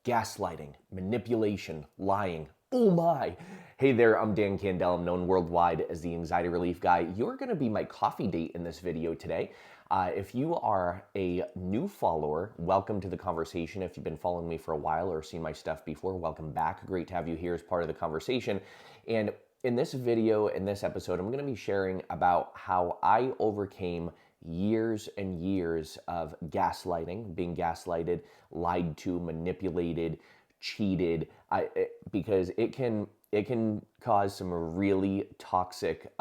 gaslighting, manipulation, lying. Oh my! Hey there, I'm Dan Candell. I'm known worldwide as the anxiety relief guy. You're going to be my coffee date in this video today. If you are a new follower, welcome to the conversation. If you've been following me for a while or seen my stuff before, welcome back. Great to have you here as part of the conversation. And in this video, in this episode, I'm going to be sharing about how I overcame years and years of gaslighting, being gaslighted, lied to, manipulated, cheated, because it can cause some really toxic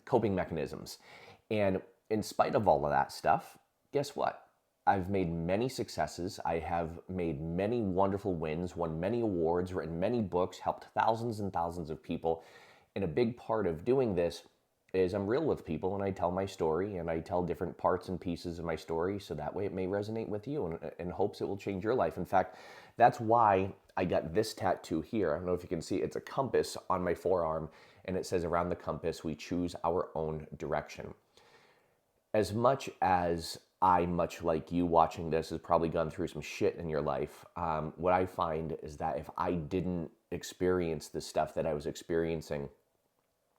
coping mechanisms. And in spite of all of that stuff, guess what? I've made many successes. I have made many wonderful wins, won many awards, written many books, helped thousands and thousands of people. And a big part of doing this is I'm real with people and I tell my story and I tell different parts and pieces of my story so that way it may resonate with you and in hopes it will change your life. In fact, that's why I got this tattoo here. I don't know if you can see, it's a compass on my forearm and it says around the compass, we choose our own direction. As much as I, much like you watching this, has probably gone through some shit in your life, what I find is that if I didn't experience the stuff that I was experiencing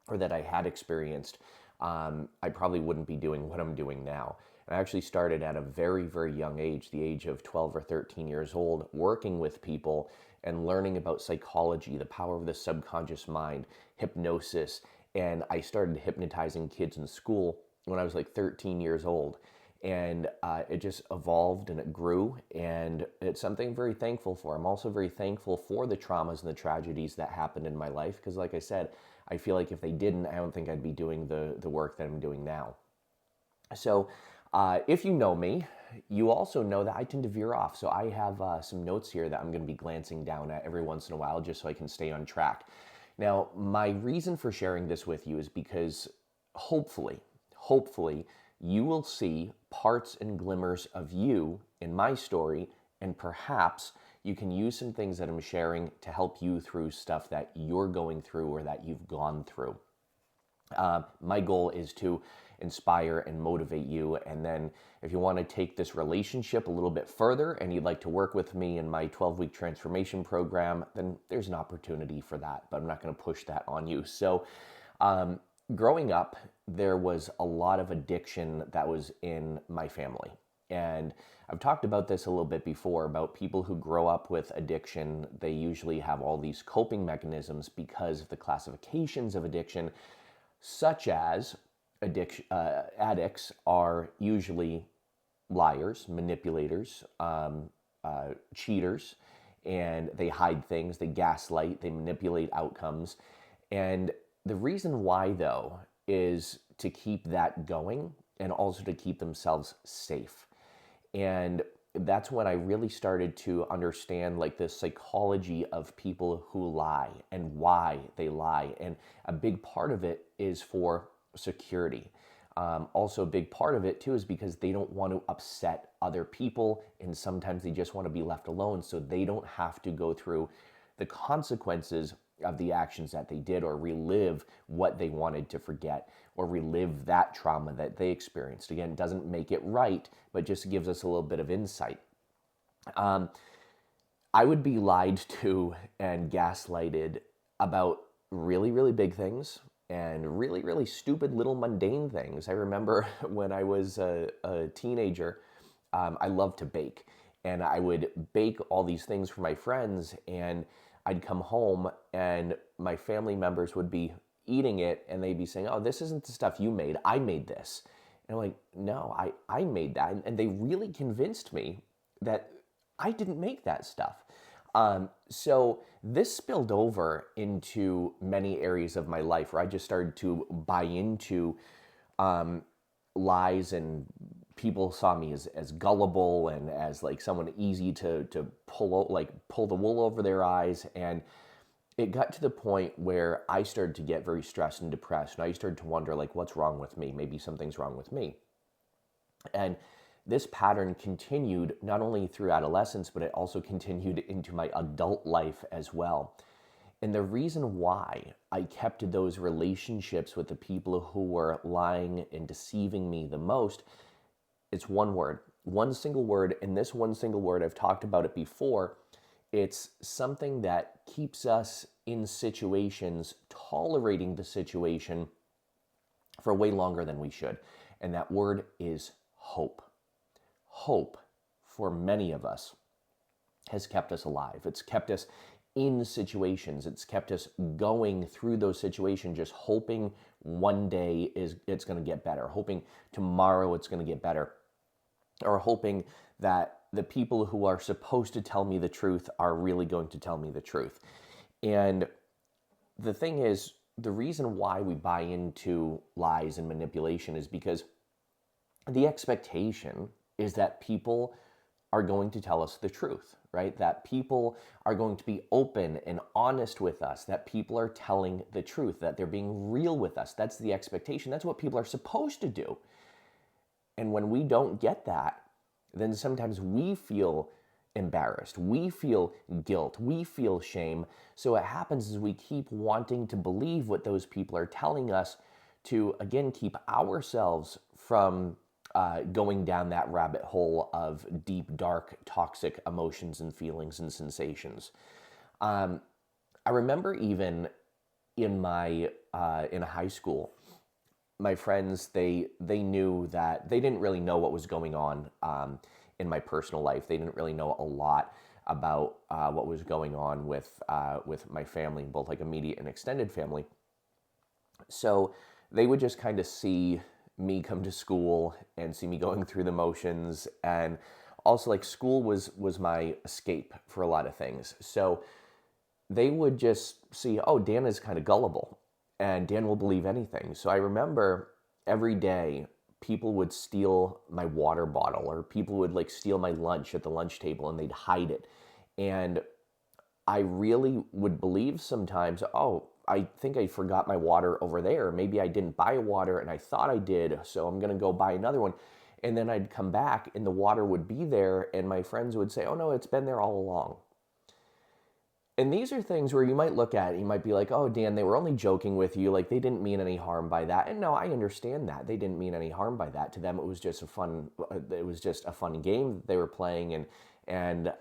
or that I had experienced, I probably wouldn't be doing what I'm doing now. And I actually started at a very, very young age, the age of 12 or 13 years old, working with people and learning about psychology, the power of the subconscious mind, hypnosis. And I started hypnotizing kids in school when I was like 13 years old. And it just evolved and it grew, and it's something I'm very thankful for. I'm also very thankful for the traumas and the tragedies that happened in my life, because like I said, I feel like if they didn't, I don't think I'd be doing the work that I'm doing now. So if you know me, you also know that I tend to veer off. So I have some notes here that I'm going to be glancing down at every once in a while just so I can stay on track. Now, my reason for sharing this with you is because hopefully, you will see parts and glimmers of you in my story, and perhaps you can use some things that I'm sharing to help you through stuff that you're going through or that you've gone through. My goal is to inspire and motivate you, and then if you want to take this relationship a little bit further and you'd like to work with me in my 12-week transformation program, then there's an opportunity for that, but I'm not going to push that on you. So growing up, there was a lot of addiction that was in my family. And I've talked about this a little bit before about people who grow up with addiction. They usually have all these coping mechanisms because of the classifications of addiction, such as addicts are usually liars, manipulators, cheaters, and they hide things, they gaslight, they manipulate outcomes. And the reason why, though, is to keep that going and also to keep themselves safe. And that's when I really started to understand like the psychology of people who lie and why they lie. And a big part of it is for security. Also, a big part of it too is because they don't want to upset other people, and sometimes they just want to be left alone so they don't have to go through the consequences of the actions that they did or relive what they wanted to forget or relive that trauma that they experienced. Again, it doesn't make it right, but just gives us a little bit of insight. I would be lied to and gaslighted about really, really big things and really, really stupid little mundane things. I remember when I was a teenager, I loved to bake, and I would bake all these things for my friends, and I'd come home and my family members would be eating it and they'd be saying, oh, this isn't the stuff you made. I made this. And I'm like, no, I made that. And they really convinced me that I didn't make that stuff. So this spilled over into many areas of my life where I just started to buy into lies, and people saw me as gullible and as like someone easy to pull the wool over their eyes. And it got to the point where I started to get very stressed and depressed, and I started to wonder like, what's wrong with me? Maybe something's wrong with me. And this pattern continued not only through adolescence, but it also continued into my adult life as well. And the reason why I kept those relationships with the people who were lying and deceiving me the most, it's one word, one single word. And this one single word, I've talked about it before, It's something that keeps us in situations, tolerating the situation for way longer than we should. And that word is hope. Hope, for many of us, has kept us alive. It's kept us in situations. It's kept us going through those situations, just hoping one day it's going to get better, hoping tomorrow it's going to get better, or hoping that the people who are supposed to tell me the truth are really going to tell me the truth. And the thing is, the reason why we buy into lies and manipulation is because the expectation is that people are going to tell us the truth, right? That people are going to be open and honest with us, that people are telling the truth, that they're being real with us. That's the expectation. That's what people are supposed to do. And when we don't get that, then sometimes we feel embarrassed, we feel guilt, we feel shame. So what happens is we keep wanting to believe what those people are telling us to, again, keep ourselves from going down that rabbit hole of deep, dark, toxic emotions and feelings and sensations. I remember even in my in high school, my friends, they knew that they didn't really know what was going on in my personal life. They didn't really know a lot about what was going on with my family, both like immediate and extended family. So they would just kind of see me come to school and see me going through the motions, and also like school was my escape for a lot of things. So they would just see, oh, Dan is kind of gullible and Dan will believe anything. So I remember every day people would steal my water bottle, or people would like steal my lunch at the lunch table and they'd hide it. And I really would believe sometimes, oh, I think I forgot my water over there. Maybe I didn't buy water and I thought I did, so I'm going to go buy another one. And then I'd come back and the water would be there and my friends would say, oh no, it's been there all along. And these are things where you might look at it, you might be like, oh, Dan, they were only joking with you. Like, they didn't mean any harm by that. And no, I understand that. They didn't mean any harm by that. To them, it was just a fun game that they were playing, and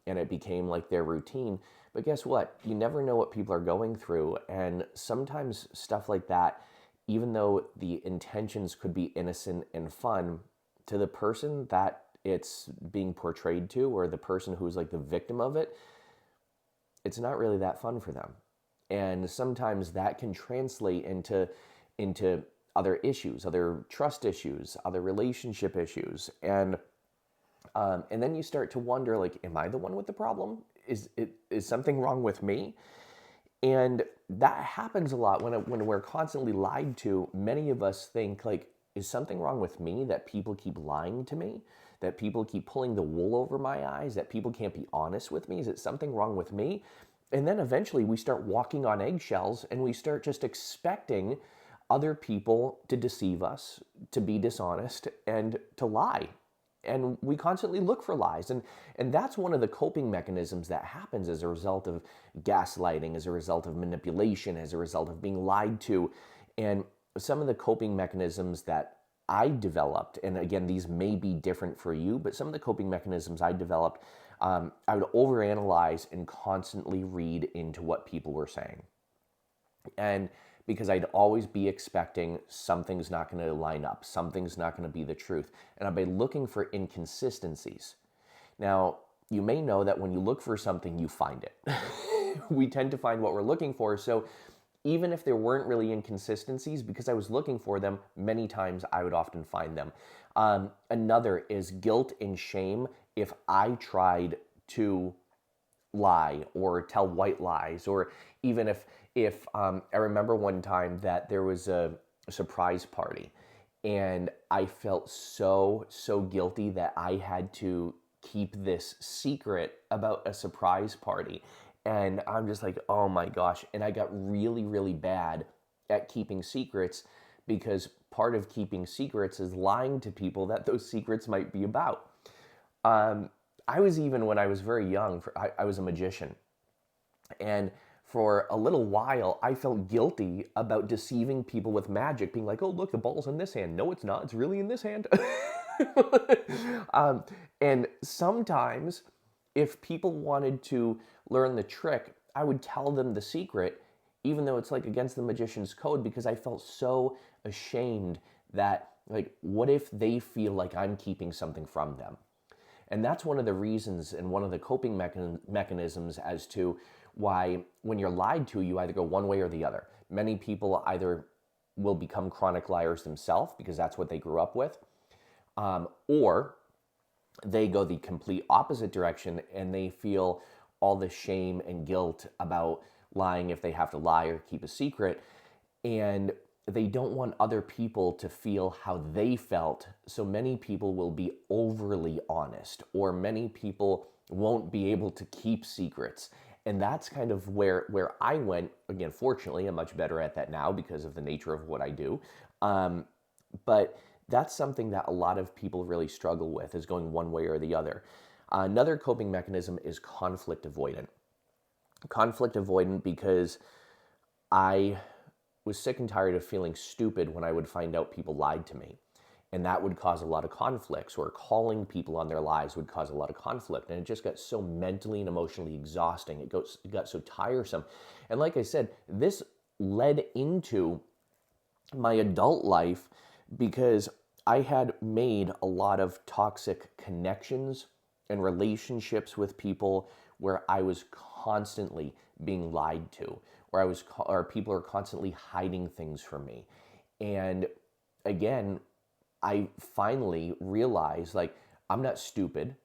it became like their routine. But guess what? You never know what people are going through. And sometimes stuff like that, even though the intentions could be innocent and fun, to the person that it's being portrayed to, or the person who's like the victim of it, it's not really that fun for them. And sometimes that can translate into other issues, other trust issues, other relationship issues. And then you start to wonder, like, am I the one with the problem? Is something wrong with me? And that happens a lot when we're constantly lied to. Many of us think, like, is something wrong with me that people keep lying to me? That people keep pulling the wool over my eyes? That people can't be honest with me? Is it something wrong with me? And then eventually we start walking on eggshells and we start just expecting other people to deceive us, to be dishonest, and to lie. And we constantly look for lies. And that's one of the coping mechanisms that happens as a result of gaslighting, as a result of manipulation, as a result of being lied to. And some of the coping mechanisms that I developed, and again, these may be different for you, but some of the coping mechanisms I developed, I would overanalyze and constantly read into what people were saying. And because I'd always be expecting something's not going to line up, something's not going to be the truth. And I'd be looking for inconsistencies. Now, you may know that when you look for something, you find it. We tend to find what we're looking for. So even if there weren't really inconsistencies, because I was looking for them, many times I would often find them. Another is guilt and shame. If I tried to lie or tell white lies, or even if I remember one time that there was a surprise party and I felt so guilty that I had to keep this secret about a surprise party. And I'm just like, oh my gosh. And I got really bad at keeping secrets, because part of keeping secrets is lying to people that those secrets might be about. I was even, when I was very young, I was a magician. And for a little while, I felt guilty about deceiving people with magic, being like, oh, look, the ball's in this hand. No, it's not. It's really in this hand. And sometimes if people wanted to learn the trick, I would tell them the secret, even though it's like against the magician's code, because I felt so ashamed that, like, what if they feel like I'm keeping something from them? And that's one of the reasons and one of the coping mechanisms as to why when you're lied to, you either go one way or the other. Many people either will become chronic liars themselves because that's what they grew up with, or they go the complete opposite direction and they feel all the shame and guilt about lying if they have to lie or keep a secret. And they don't want other people to feel how they felt. So many people will be overly honest, or many people won't be able to keep secrets. And that's kind of where I went. Again, fortunately, I'm much better at that now because of the nature of what I do. But that's something that a lot of people really struggle with, is going one way or the other. Another coping mechanism is conflict avoidant. Conflict avoidant because I was sick and tired of feeling stupid when I would find out people lied to me. And that would cause a lot of conflicts, or calling people on their lies would cause a lot of conflict. And it just got so mentally and emotionally exhausting. It got so tiresome. And like I said, this led into my adult life because I had made a lot of toxic connections and relationships with people where I was constantly being lied to, or people are constantly hiding things from me. And again, I finally realized, like, I'm not stupid.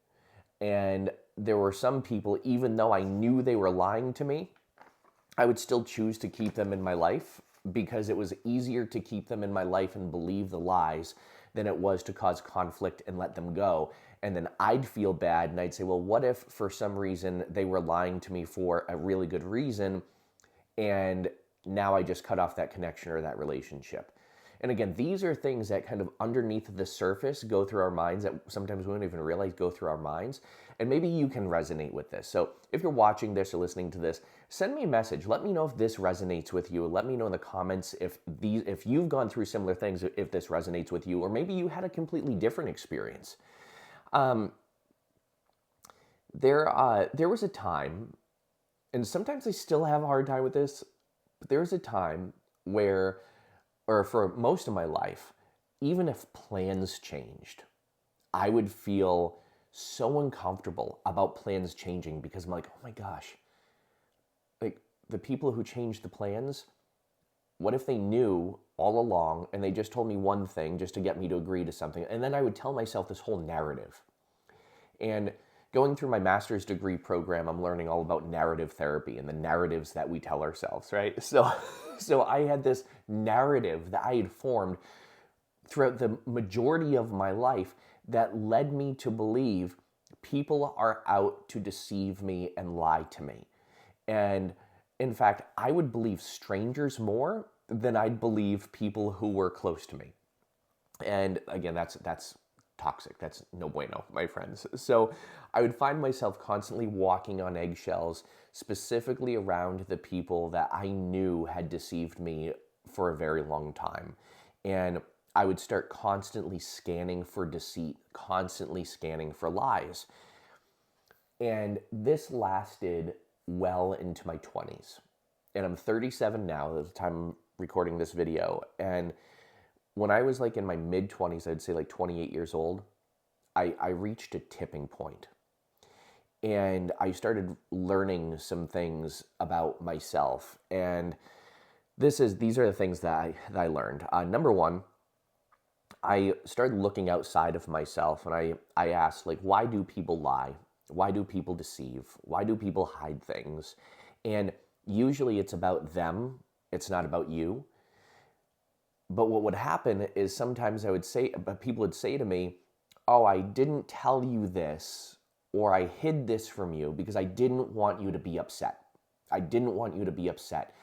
And there were some people, even though I knew they were lying to me, I would still choose to keep them in my life because it was easier to keep them in my life and believe the lies than it was to cause conflict and let them go. And then I'd feel bad and I'd say, well, what if for some reason they were lying to me for a really good reason, and now I just cut off that connection or that relationship? And again, these are things that kind of underneath the surface go through our minds that sometimes we don't even realize go through our minds. And maybe you can resonate with this. So if you're watching this or listening to this, send me a message. Let me know if this resonates with you. Let me know in the comments if you've gone through similar things, if this resonates with you, or maybe you had a completely different experience. There was a time, and sometimes I still have a hard time with this, but there was a time where, or for most of my life, even if plans changed, I would feel so uncomfortable about plans changing because I'm like, oh my gosh, like the people who changed the plans, what if they knew all along and they just told me one thing just to get me to agree to something? And then I would tell myself this whole narrative. And going through my master's degree program, I'm learning all about narrative therapy and the narratives that we tell ourselves, right? So I had this narrative that I had formed throughout the majority of my life that led me to believe people are out to deceive me and lie to me. And in fact, I would believe strangers more than I'd believe people who were close to me. And again, that's toxic. That's no bueno, my friends. So I would find myself constantly walking on eggshells, specifically around the people that I knew had deceived me for a very long time. And I would start constantly scanning for deceit, constantly scanning for lies. And this lasted well into my 20s. And I'm 37 now at the time I'm recording this video. And when I was like in my mid 20s, I'd say like 28 years old, I reached a tipping point. And I started learning some things about myself. And these are the things that I learned. Number one, I started looking outside of myself, and I asked, like, why do people lie? Why do people deceive? Why do people hide things? And usually it's about them. It's not about you. But what would happen is sometimes people would say to me, oh, I didn't tell you this, or I hid this from you because I didn't want you to be upset. I didn't want you to be upset.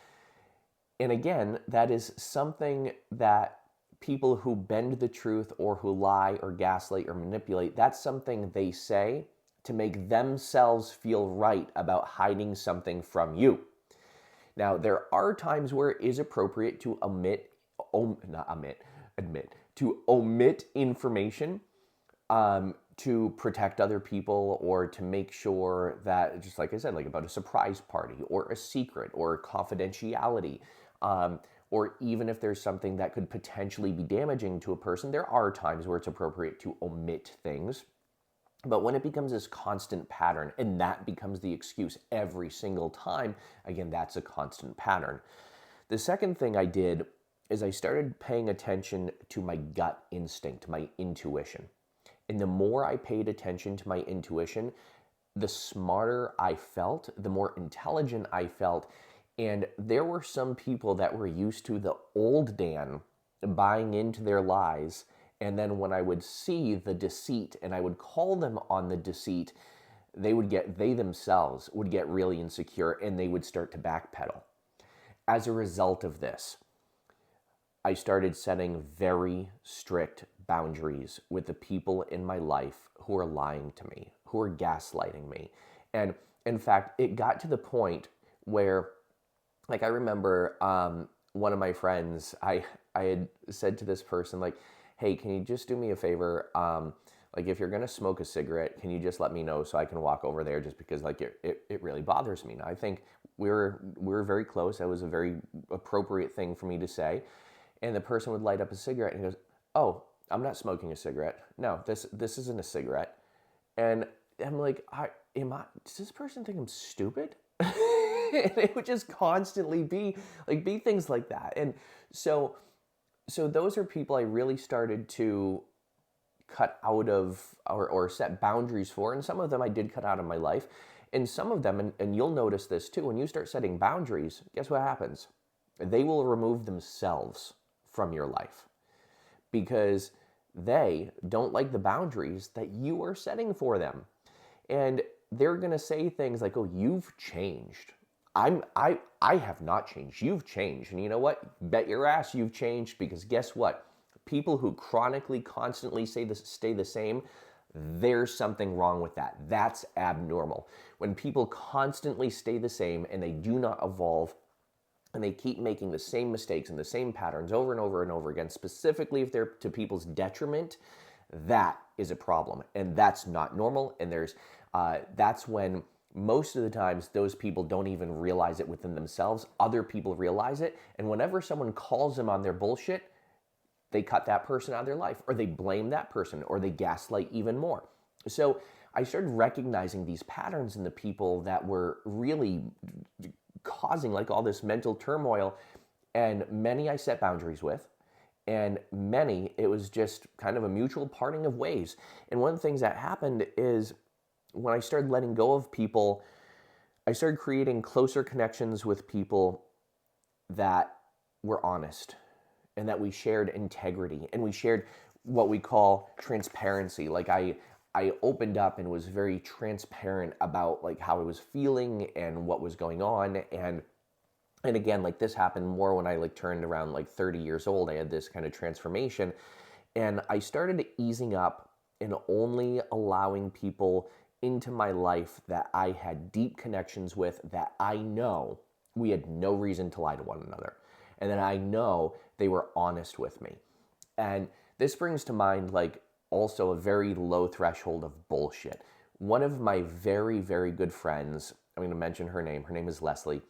And again, that is something that people who bend the truth or who lie or gaslight or manipulate, that's something they say to make themselves feel right about hiding something from you. Now, there are times where it is appropriate to omit information to protect other people or to make sure that, just like I said, like about a surprise party or a secret or confidentiality, or even if there's something that could potentially be damaging to a person, there are times where it's appropriate to omit things. But when it becomes this constant pattern and that becomes the excuse every single time, again, that's a constant pattern. The second thing I did is I started paying attention to my gut instinct, my intuition. And the more I paid attention to my intuition, the smarter I felt, the more intelligent I felt. And there were some people that were used to the old Dan buying into their lies. And then when I would see the deceit and I would call them on the deceit, they themselves would get really insecure and they would start to backpedal. As a result of this, I started setting very strict boundaries with the people in my life who are lying to me, who are gaslighting me. And in fact, it got to the point where, like, I remember one of my friends, I had said to this person, like, hey, can you just do me a favor? Like, if you're going to smoke a cigarette, can you just let me know so I can walk over there, just because, like, it really bothers me. Now, I think we were very close. That was a very appropriate thing for me to say. And the person would light up a cigarette and he goes, oh, I'm not smoking a cigarette. No, this isn't a cigarette. And I'm like, does this person think I'm stupid? And it would just constantly be things like that. And so those are people I really started to cut out of or set boundaries for. And some of them I did cut out of my life. And some of them, and you'll notice this too, when you start setting boundaries, guess what happens? They will remove themselves from your life because they don't like the boundaries that you are setting for them. And they're going to say things like, oh, you've changed. I have not changed. You've changed. And you know what? Bet your ass you've changed, because guess what? People who chronically, constantly stay the same, there's something wrong with that. That's abnormal. When people constantly stay the same and they do not evolve, and they keep making the same mistakes and the same patterns over and over and over again, specifically if they're to people's detriment, that is a problem. And that's not normal. And that's when most of the times those people don't even realize it within themselves. Other people realize it. And whenever someone calls them on their bullshit, they cut that person out of their life, or they blame that person, or they gaslight even more. So I started recognizing these patterns in the people that were really causing like all this mental turmoil, and many I set boundaries with, and many it was just kind of a mutual parting of ways. And one of the things that happened is when I started letting go of people, I started creating closer connections with people that were honest and that we shared integrity and we shared what we call transparency. Like I opened up and was very transparent about like how I was feeling and what was going on. And again, like this happened more when I like turned around like 30 years old. I had this kind of transformation, and I started easing up and only allowing people into my life that I had deep connections with, that I know we had no reason to lie to one another, and that I know they were honest with me. And this brings to mind like also a very low threshold of bullshit. One of my very, very good friends, I'm going to mention her name. Her name is Leslie.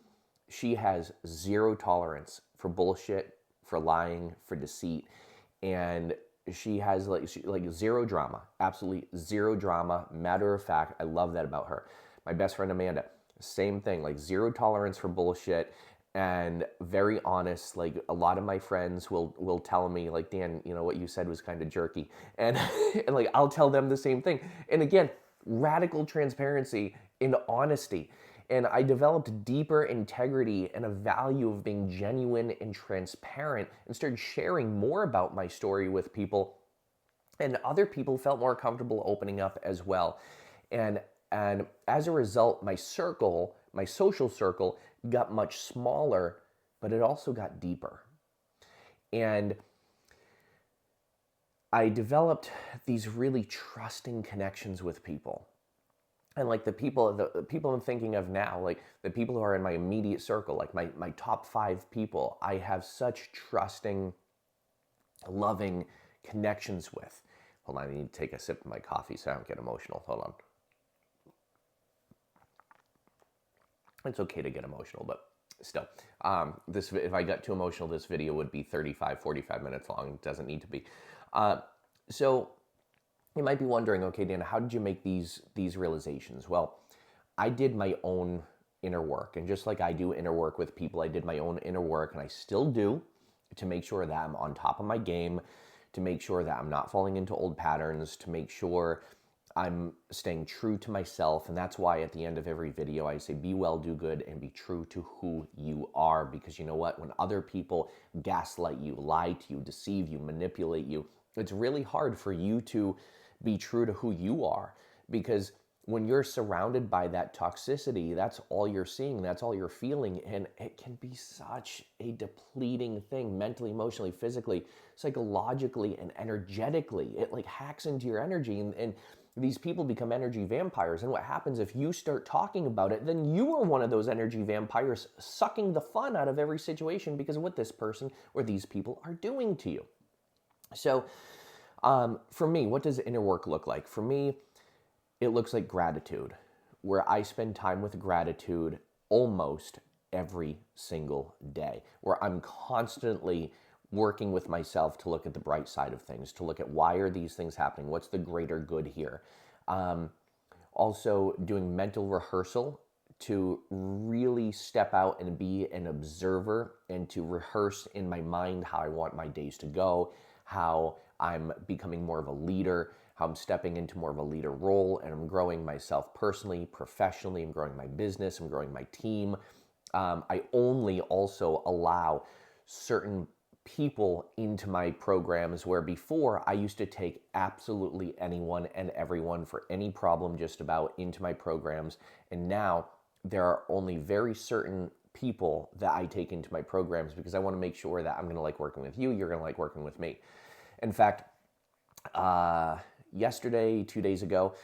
She has zero tolerance for bullshit, for lying, for deceit, and she has like zero drama, absolutely zero drama. Matter of fact, I love that about her. My best friend Amanda, same thing, like zero tolerance for bullshit and very honest. Like a lot of my friends will tell me like, Dan, you know what you said was kind of jerky, and and like I'll tell them the same thing. And again, radical transparency in honesty. And I developed deeper integrity and a value of being genuine and transparent, and started sharing more about my story with people. And other people felt more comfortable opening up as well. And as a result, my circle, my social circle, got much smaller, but it also got deeper. And I developed these really trusting connections with people. And like the people I'm thinking of now, like the people who are in my immediate circle, like my top 5 people, I have such trusting, loving connections with. Hold on, I need to take a sip of my coffee so I don't get emotional. Hold on. It's okay to get emotional, but still, if I got too emotional, this video would be 35, 45 minutes long. It doesn't need to be. So you might be wondering, okay, Dan, how did you make these realizations? Well, I did my own inner work, and just like I do inner work with people, I did my own inner work, and I still do, to make sure that I'm on top of my game, to make sure that I'm not falling into old patterns, to make sure I'm staying true to myself. And that's why at the end of every video I say, be well, do good, and be true to who you are. Because you know what? When other people gaslight you, lie to you, deceive you, manipulate you, it's really hard for you to be true to who you are. Because when you're surrounded by that toxicity, that's all you're seeing, that's all you're feeling, and it can be such a depleting thing, mentally, emotionally, physically, psychologically, and energetically. It like hacks into your energy, and these people become energy vampires. And what happens if you start talking about it, then you are one of those energy vampires sucking the fun out of every situation because of what this person or these people are doing to you. So for me, what does inner work look like? For me, it looks like gratitude, where I spend time with gratitude almost every single day, where I'm constantly working with myself to look at the bright side of things, to look at why are these things happening, what's the greater good here. Also doing mental rehearsal to really step out and be an observer and to rehearse in my mind how I want my days to go, how I'm becoming more of a leader, how I'm stepping into more of a leader role, and I'm growing myself personally, professionally, I'm growing my business, I'm growing my team. I only also allow certain people into my programs, where before I used to take absolutely anyone and everyone for any problem just about into my programs, and now there are only very certain people that I take into my programs because I want to make sure that I'm going to like working with you, you're going to like working with me. In fact, yesterday, 2 days ago,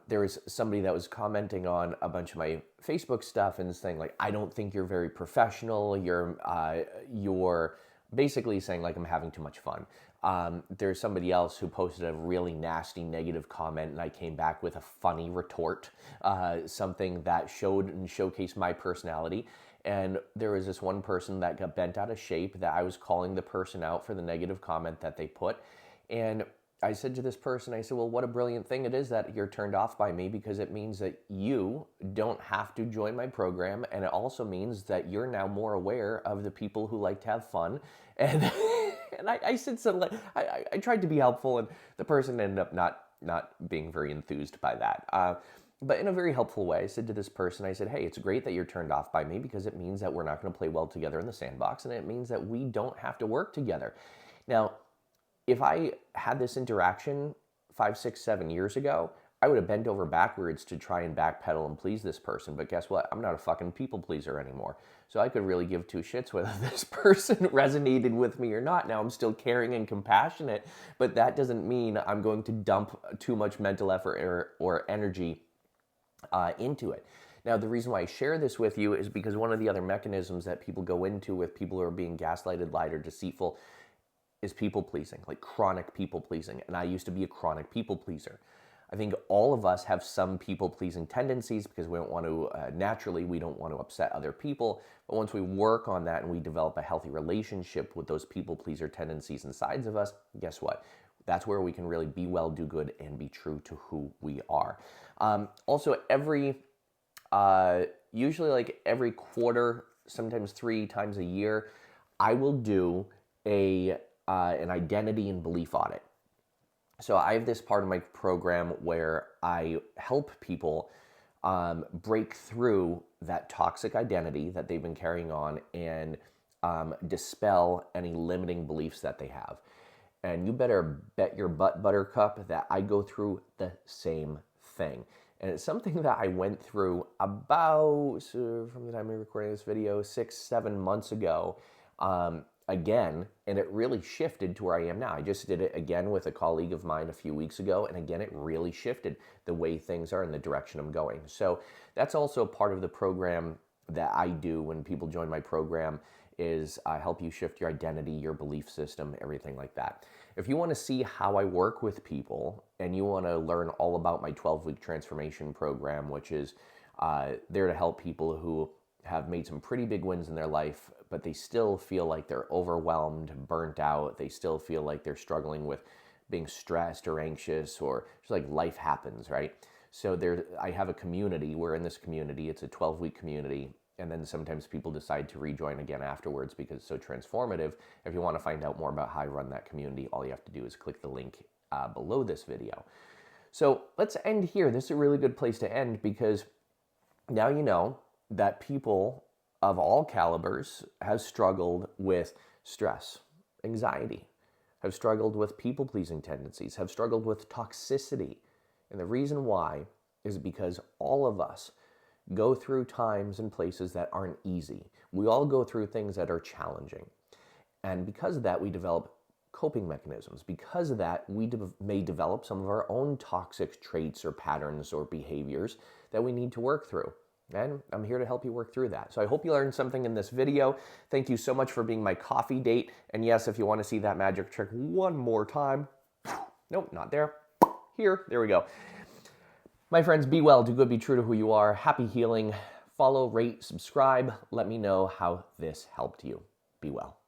there was somebody that was commenting on a bunch of my Facebook stuff and saying like, I don't think you're very professional. You're basically saying like I'm having too much fun. There's somebody else who posted a really nasty negative comment, and I came back with a funny retort, something that showed and showcased my personality. And there was this one person that got bent out of shape that I was calling the person out for the negative comment that they put. And I said to this person, I said, well, what a brilliant thing it is that you're turned off by me, because it means that you don't have to join my program. And it also means that you're now more aware of the people who like to have fun. And and I said something, I tried to be helpful, and the person ended up not being very enthused by that. But in a very helpful way, I said to this person, I said, hey, it's great that you're turned off by me, because it means that we're not going to play well together in the sandbox, and it means that we don't have to work together. Now, if I had this interaction 5, 6, 7 years ago, I would have bent over backwards to try and backpedal and please this person. But guess what? I'm not a fucking people pleaser anymore. So I could really give two shits whether this person resonated with me or not. Now I'm still caring and compassionate, but that doesn't mean I'm going to dump too much mental effort or energy into it. Now, the reason why I share this with you is because one of the other mechanisms that people go into with people who are being gaslighted, lied, or deceitful is people pleasing, like chronic people pleasing. And I used to be a chronic people pleaser. I think all of us have some people pleasing tendencies because we don't want to, naturally, we don't want to upset other people. But once we work on that and we develop a healthy relationship with those people pleaser tendencies inside of us, guess what? That's where we can really be well, do good, and be true to who we are. Also, usually like every quarter, sometimes 3 times a year, I will do an identity and belief audit. So I have this part of my program where I help people break through that toxic identity that they've been carrying on and dispel any limiting beliefs that they have. And you better bet your butt, Buttercup, that I go through the same thing. And it's something that I went through about, from the time I'm recording this video, 6, 7 months ago, again, and it really shifted to where I am now. I just did it again with a colleague of mine a few weeks ago, and again, it really shifted the way things are and the direction I'm going. So that's also part of the program that I do when people join my program, is I help you shift your identity, your belief system, everything like that. If you want to see how I work with people and you want to learn all about my 12-week transformation program, which is there to help people who have made some pretty big wins in their life, but they still feel like they're overwhelmed, burnt out. They still feel like they're struggling with being stressed or anxious, or just like life happens, right? So I have a community. We're in this community. It's a 12-week community. And then sometimes people decide to rejoin again afterwards because it's so transformative. If you want to find out more about how I run that community, all you have to do is click the link below this video. So let's end here. This is a really good place to end because now you know that people of all calibers have struggled with stress, anxiety, have struggled with people-pleasing tendencies, have struggled with toxicity. And the reason why is because all of us go through times and places that aren't easy. We all go through things that are challenging. And because of that, we develop coping mechanisms. Because of that, we may develop some of our own toxic traits or patterns or behaviors that we need to work through. And I'm here to help you work through that. So I hope you learned something in this video. Thank you so much for being my coffee date. And yes, if you want to see that magic trick one more time, nope, not there. Here, there we go. My friends, be well, do good, be true to who you are. Happy healing. Follow, rate, subscribe. Let me know how this helped you. Be well.